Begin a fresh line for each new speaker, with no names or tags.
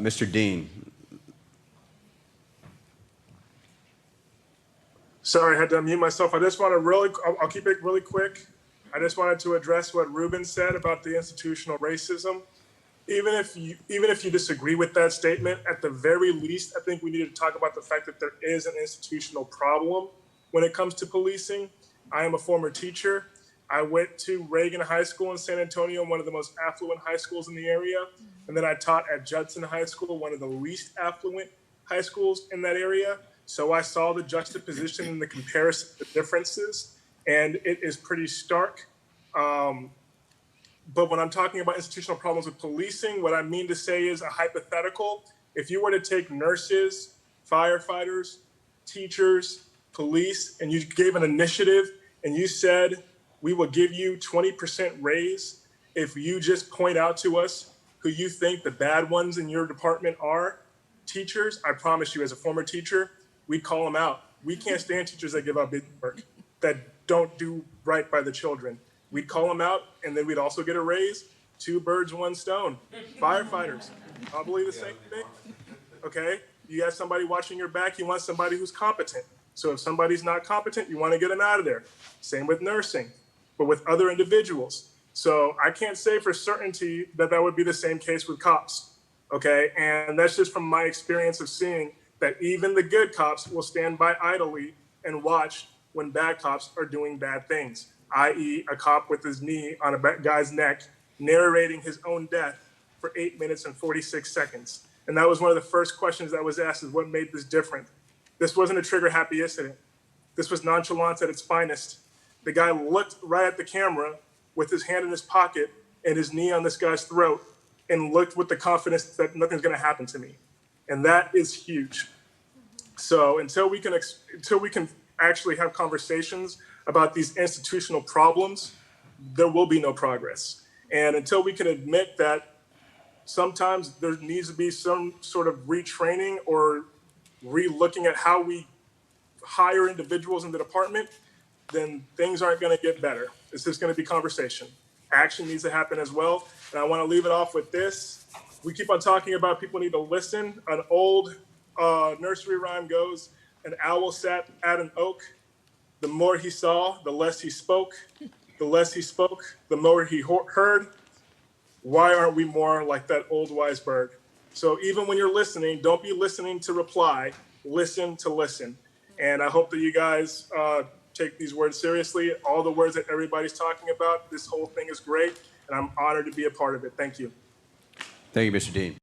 Mr. Dean.
Sorry, I had to unmute myself. I just want to I'll keep it really quick. I just wanted to address what Ruben said about the institutional racism. Even if you disagree with that statement, at the very least, I think we need to talk about the fact that there is an institutional problem when it comes to policing. I am a former teacher. I went to Reagan High School in San Antonio, one of the most affluent high schools in the area. And then I taught at Judson High School, one of the least affluent high schools in that area. So I saw the juxtaposition and the comparison, the differences, and it is pretty stark. But when I'm talking about institutional problems with policing, what I mean to say is a hypothetical. If you were to take nurses, firefighters, teachers, police, and you gave an initiative and you said, we will give you 20% raise if you just point out to us who you think the bad ones in your department are, teachers, I promise you, as a former teacher, we'd call them out. We can't stand teachers that give up big work, that don't do right by the children. We'd call them out, and then we'd also get a raise. 2 birds, 1 stone. Firefighters, probably the same thing. Okay, you got somebody watching your back, you want somebody who's competent. So if somebody's not competent, you want to get them out of there. Same with nursing, but with other individuals. So I can't say for certainty that that would be the same case with cops. Okay, and that's just from my experience of seeing that even the good cops will stand by idly and watch when bad cops are doing bad things, i.e. a cop with his knee on a guy's neck narrating his own death for 8 minutes and 46 seconds. And that was one of the first questions that was asked, is what made this different? This wasn't a trigger-happy incident. This was nonchalance at its finest. The guy looked right at the camera with his hand in his pocket and his knee on this guy's throat and looked with the confidence that nothing's going to happen to me. And that is huge. So until we can actually have conversations about these institutional problems, there will be no progress. And until we can admit that sometimes there needs to be some sort of retraining or re-looking at how we hire individuals in the department, then things aren't going to get better. It's just going to be conversation. Action needs to happen as well. And I want to leave it off with this. We keep on talking about people need to listen. An old nursery rhyme goes, an owl sat at an oak. The more he saw, the less he spoke. The less he spoke, the more he heard. Why aren't we more like that old wise bird? So even when you're listening, don't be listening to reply, listen to listen. And I hope that you guys take these words seriously. All the words that everybody's talking about, this whole thing is great, and I'm honored to be a part of it. Thank you.
Thank you, Mr. Dean.